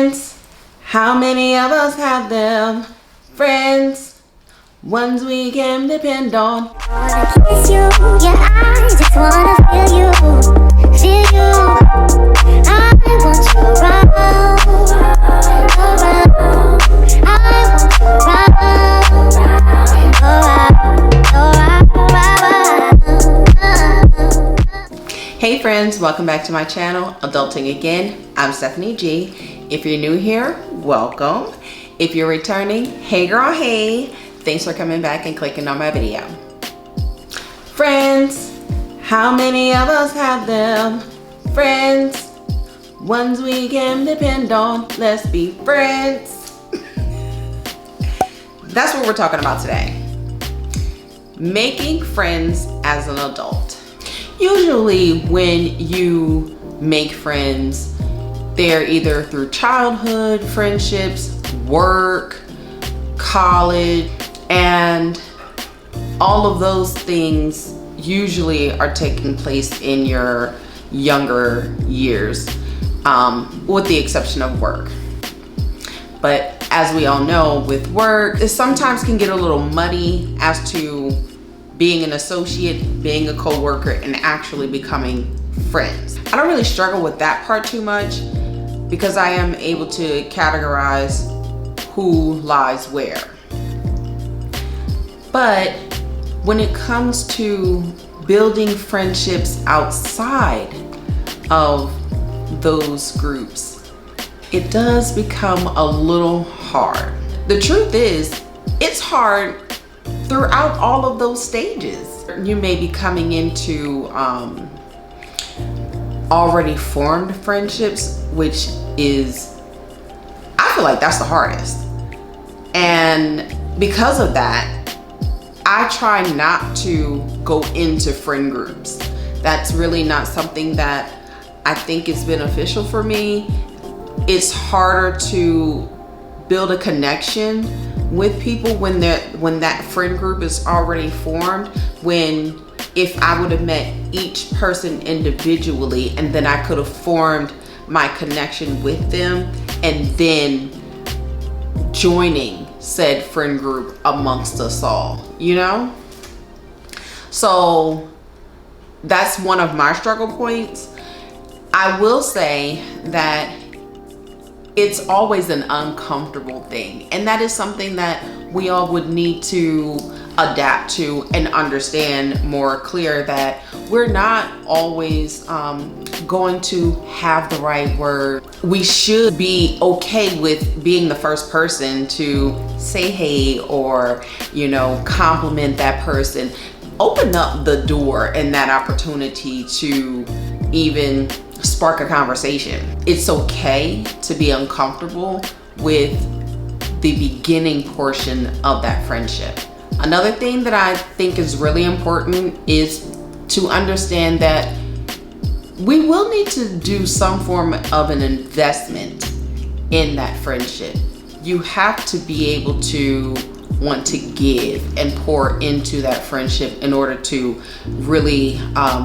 Friends, how many of us have them? Friends, ones we can depend on. I wanna kiss you, yeah, I just wanna feel you, feel you. I want you around, I want you around. Hey friends, welcome back to my channel, Adulting Again. I'm Stephanie G. If you're new here, welcome. If you're returning, hey girl, hey. Thanks for coming back and clicking on my video. Friends, how many of us have them? Friends, ones we can depend on. Let's be friends. That's what we're talking about today. Making friends as an adult. Usually when you make friends, they're either through childhood friendships, work, college, and all of those things usually are taking place in your younger years, with the exception of work. But as we all know, with work, it sometimes can get a little muddy as to being an associate, being a co-worker, and actually becoming friends. I don't really struggle with that part too much because I am able to categorize who lies where. But when it comes to building friendships outside of those groups, it does become a little hard. The truth is, it's hard throughout all of those stages. You may be coming into already formed friendships, which is, I feel like that's the hardest. And because of that, I try not to go into friend groups. That's really not something that I think is beneficial for me. It's harder to build a connection with people when that friend group is already formed, when if I would have met each person individually and then I could have formed my connection with them and then joining said friend group amongst us all, you know? So that's one of my struggle points. I will say that it's always an uncomfortable thing, and that is something that we all would need to adapt to and understand more clear, that we're not always going to have the right word. We should be okay with being the first person to say hey, or compliment that person. Open up the door and that opportunity to even spark a conversation. It's okay to be uncomfortable with the beginning portion of that friendship. Another thing that I think is really important is to understand that we will need to do some form of an investment in that friendship. You have to be able to want to give and pour into that friendship in order to really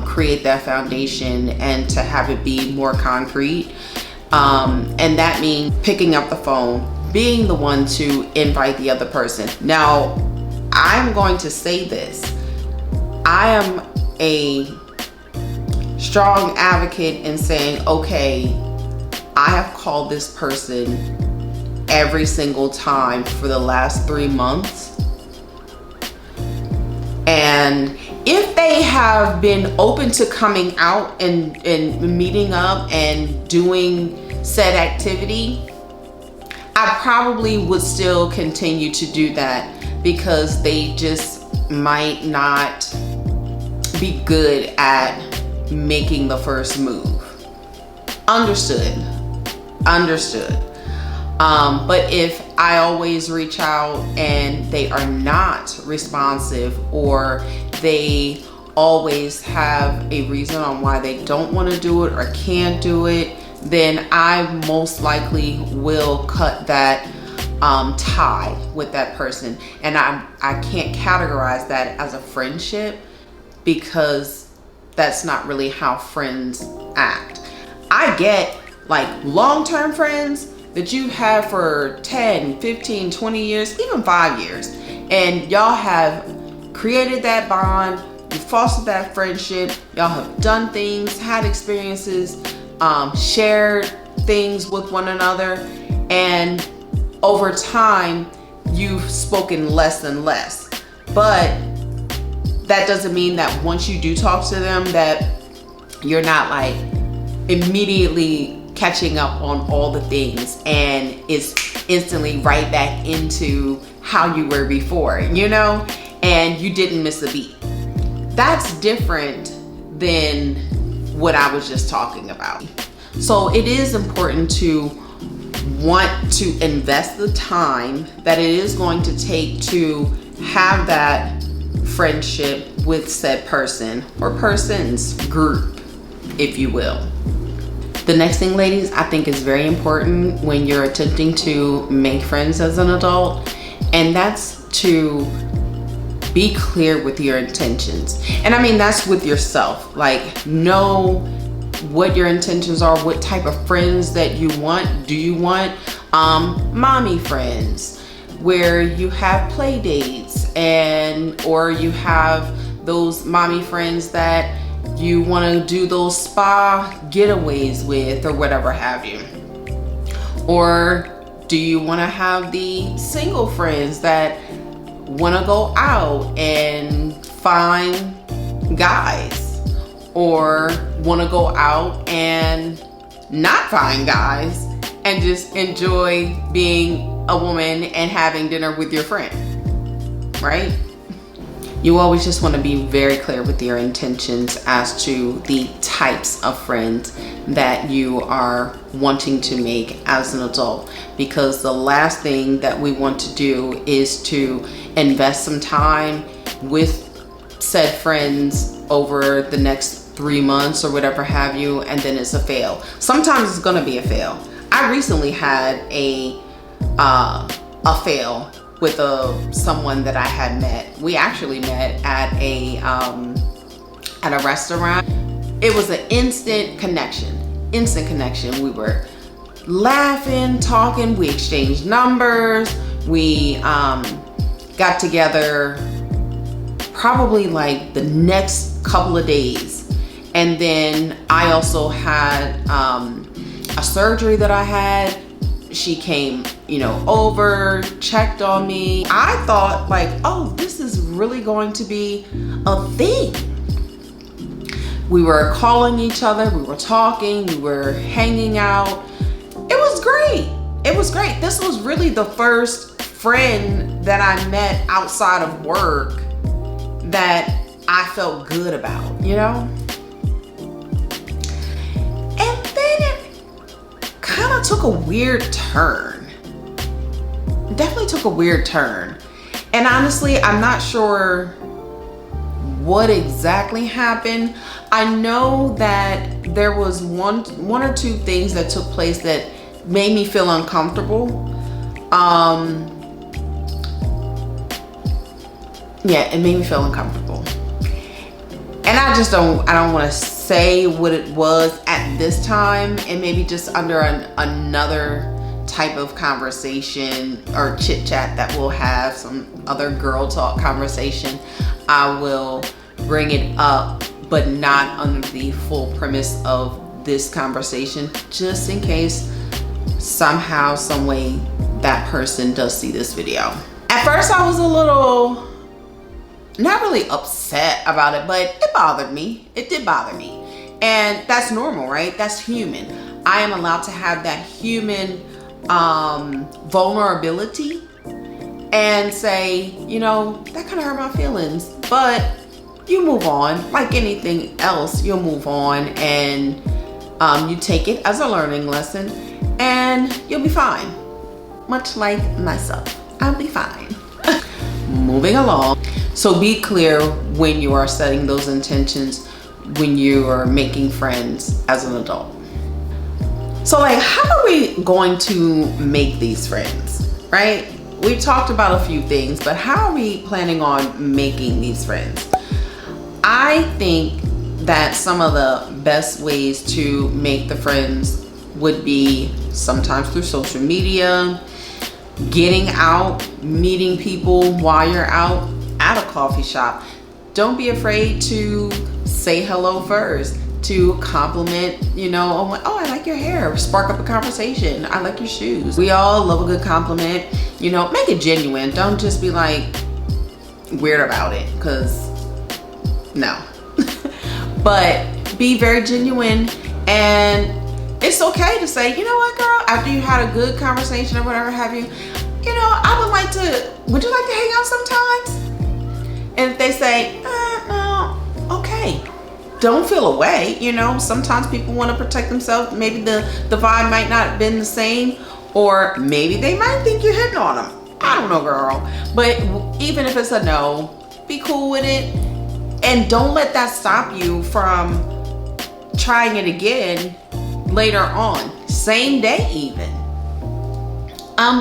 create that foundation and to have it be more concrete. And that means picking up the phone, being the one to invite the other person. Now, I'm going to say this. I am a strong advocate in saying, okay, I have called this person every single time for the last 3 months. And if they have been open to coming out and meeting up and doing said activity, I probably would still continue to do that because they just might not be good at making the first move. Understood. But if I always reach out and they are not responsive, or they always have a reason on why they don't want to do it or can't do it, then I most likely will cut that tie with that person. And I can't categorize that as a friendship because that's not really how friends act. I get like long-term friends, that you have for 10, 15, 20 years, even 5 years. And y'all have created that bond, you fostered that friendship, y'all have done things, had experiences, shared things with one another, and over time, you've spoken less and less. But that doesn't mean that once you do talk to them that you're not like immediately catching up on all the things and it's instantly right back into how you were before, you know, and you didn't miss a beat. That's different than what I was just talking about. So it is important to want to invest the time that it is going to take to have that friendship with said person or persons group, if you will. The next thing, ladies, I think is very important when you're attempting to make friends as an adult, and that's to be clear with your intentions. And I mean, that's with yourself. Like, know what your intentions are, what type of friends that you want. Do you want mommy friends where you have play dates, and or you have those mommy friends that you want to do those spa getaways with or whatever have you? Or do you want to have the single friends that want to go out and find guys, or want to go out and not find guys and just enjoy being a woman and having dinner with your friend, right? You always just want to be very clear with your intentions as to the types of friends that you are wanting to make as an adult, because the last thing that we want to do is to invest some time with said friends over the next 3 months or whatever have you, and then it's a fail. Sometimes it's going to be a fail. I recently had a fail with someone that I had met. We actually met at a restaurant. It was an instant connection. We were laughing, talking, we exchanged numbers. We got together probably like the next couple of days. And then I also had a surgery that I had. She came, over, checked on me. I thought like, oh, this is really going to be a thing. We were calling each other, we were talking, we were hanging out. It was great. This was really the first friend that I met outside of work that I felt good about, And then it kind of took a weird turn. Definitely took a weird turn. And honestly, I'm not sure what exactly happened. I know that there was one or two things that took place that made me feel uncomfortable. Yeah, it made me feel uncomfortable. And I don't want to say what it was at this time, and maybe just under another type of conversation or chit chat that we'll have, some other girl talk conversation, I will bring it up, but not under the full premise of this conversation, just in case somehow, some way that person does see this video. At first I was a little, not really upset about it, but it bothered me. It did bother me. And that's normal, right? That's human. I am allowed to have that human vulnerability and say, that kind of hurt my feelings, but you move on. Like anything else, you'll move on, and you take it as a learning lesson, and you'll be fine. Much like myself, I'll be fine. Moving along. So be clear when you are setting those intentions, when you are making friends as an adult. So like, how are we going to make these friends, right? We've talked about a few things, but how are we planning on making these friends? I think that some of the best ways to make the friends would be sometimes through social media, getting out, meeting people while you're out at a coffee shop. Don't be afraid to say hello first, to compliment, oh, I like your hair, spark up a conversation, I like your shoes. We all love a good compliment, make it genuine. Don't just be like weird about it, because no. But be very genuine, and it's okay to say, you know what, girl, after you had a good conversation or whatever have you, would you like to hang out sometimes? And if they say, no, okay. Don't feel away, sometimes people want to protect themselves. Maybe the vibe might not have been the same, or maybe they might think you're hitting on them. I don't know, girl. But even if it's a no, be cool with it, and don't let that stop you from trying it again later on, same day even.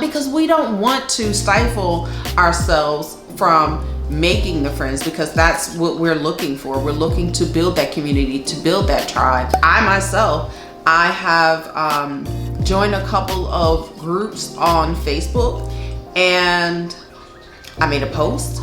Because we don't want to stifle ourselves from making the friends, because that's what we're looking for. We're looking to build that community, to build that tribe. I myself, I have joined a couple of groups on Facebook, and I made a post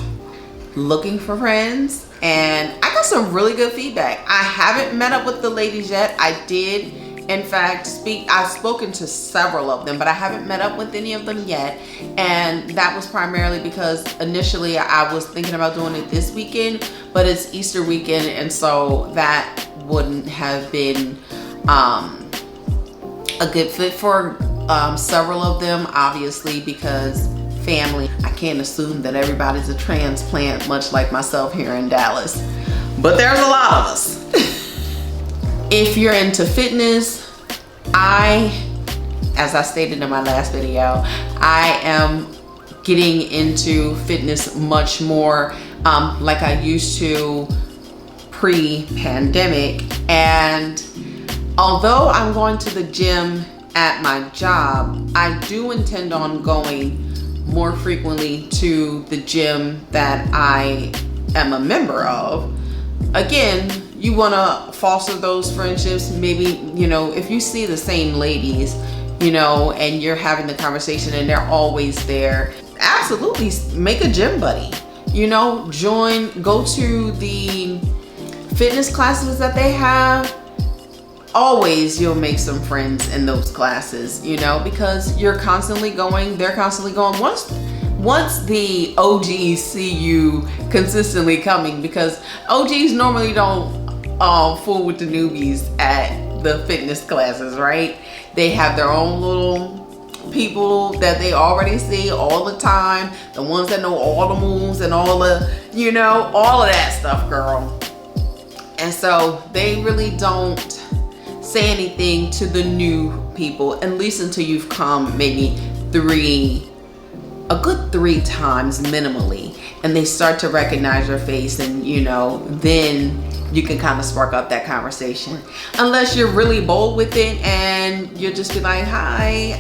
looking for friends, and I got some really good feedback. I haven't met up with the ladies yet. I did, in fact, I've spoken to several of them, but I haven't met up with any of them yet. And that was primarily because initially I was thinking about doing it this weekend, but it's Easter weekend, and so that wouldn't have been a good fit for several of them, obviously, because family. I can't assume that everybody's a transplant, much like myself here in Dallas, but there's a lot of us. If you're into fitness, as I stated in my last video, I am getting into fitness much more like I used to pre-pandemic. And although I'm going to the gym at my job, I do intend on going more frequently to the gym that I am a member of. Again, you want to foster those friendships. Maybe, if you see the same ladies, and you're having the conversation and they're always there, absolutely make a gym buddy. Go to the fitness classes that they have. Always you'll make some friends in those classes, because you're constantly going, they're constantly going. Once the OGs see you consistently coming, because OGs normally don't fool with the newbies at the fitness classes, right? They have their own little people that they already see all the time, the ones that know all the moves and all the, all of that stuff, girl. And so they really don't say anything to the new people, at least until you've come maybe a good 3 times minimally, and they start to recognize your face, and then you can kind of spark up that conversation. Unless you're really bold with it and you'll just be like, hi,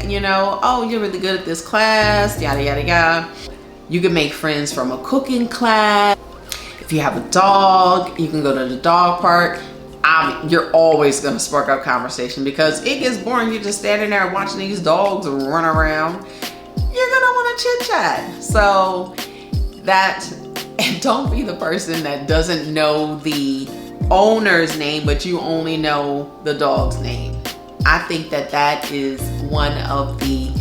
oh, you're really good at this class, yada yada yada. You can make friends from a cooking class. If you have a dog, you can go to the dog park. You're always going to spark up conversation, because it gets boring. You're just standing there watching these dogs run around. You're going to want to chit chat. So and don't be the person that doesn't know the owner's name, but you only know the dog's name. I think that is one of the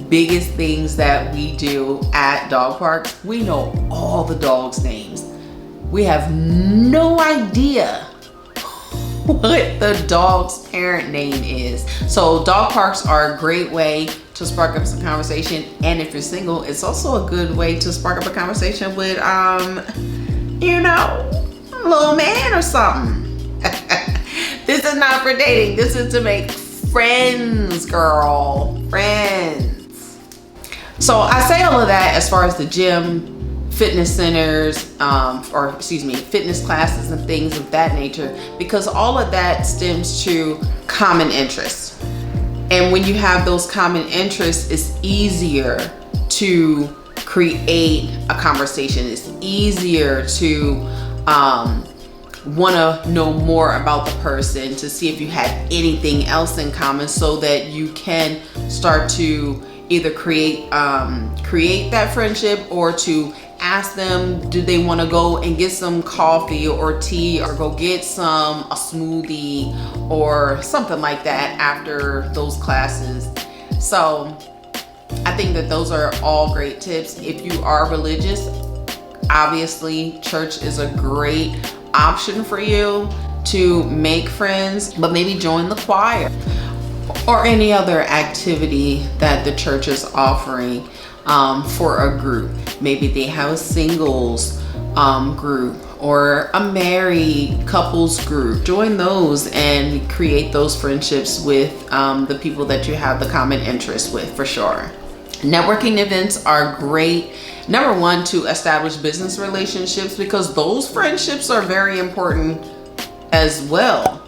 biggest things that we do at dog parks. We know all the dogs' names. We have no idea what the dog's parent name is. So dog parks are a great way to spark up some conversation, and if you're single, it's also a good way to spark up a conversation with a little man or something. This is not for dating. This is to make friends, girl. Friends. So I say all of that as far as the gym, fitness centers, fitness classes and things of that nature, because all of that stems to common interests. And when you have those common interests, it's easier to create a conversation. It's easier to want to know more about the person to see if you had anything else in common, so that you can start to either create that friendship, or to ask them, do they want to go and get some coffee or tea, or go get a smoothie or something like that after those classes. So I think that those are all great tips. If you are religious, obviously church is a great option for you to make friends, but maybe join the choir or any other activity that the church is offering for a group. Maybe they have a singles group or a married couples group. Join those and create those friendships with the people that you have the common interest with, for sure. Networking events are great. Number one, to establish business relationships, because those friendships are very important as well.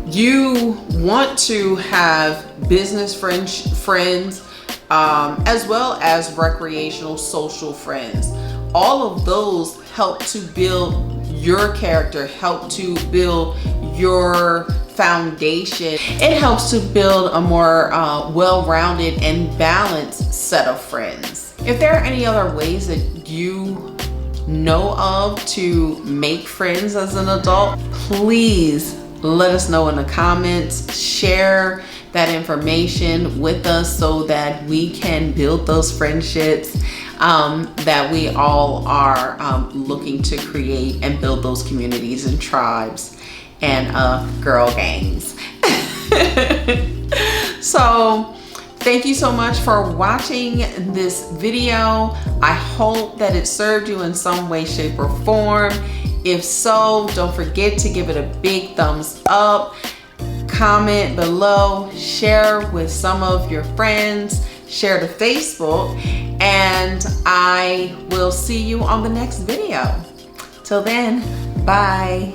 You want to have business friends as well as recreational social friends. All of those help to build your character, help to build your foundation. It helps to build a more well-rounded and balanced set of friends. If there are any other ways that you know of to make friends as an adult, please let us know in the comments. Share that information with us so that we can build those friendships that we all are looking to create, and build those communities and tribes and girl gangs. So thank you so much for watching this video. I hope that it served you in some way, shape, or form. If so, don't forget to give it a big thumbs up, comment below, share with some of your friends, share to Facebook, and I will see you on the next video. Till then, bye.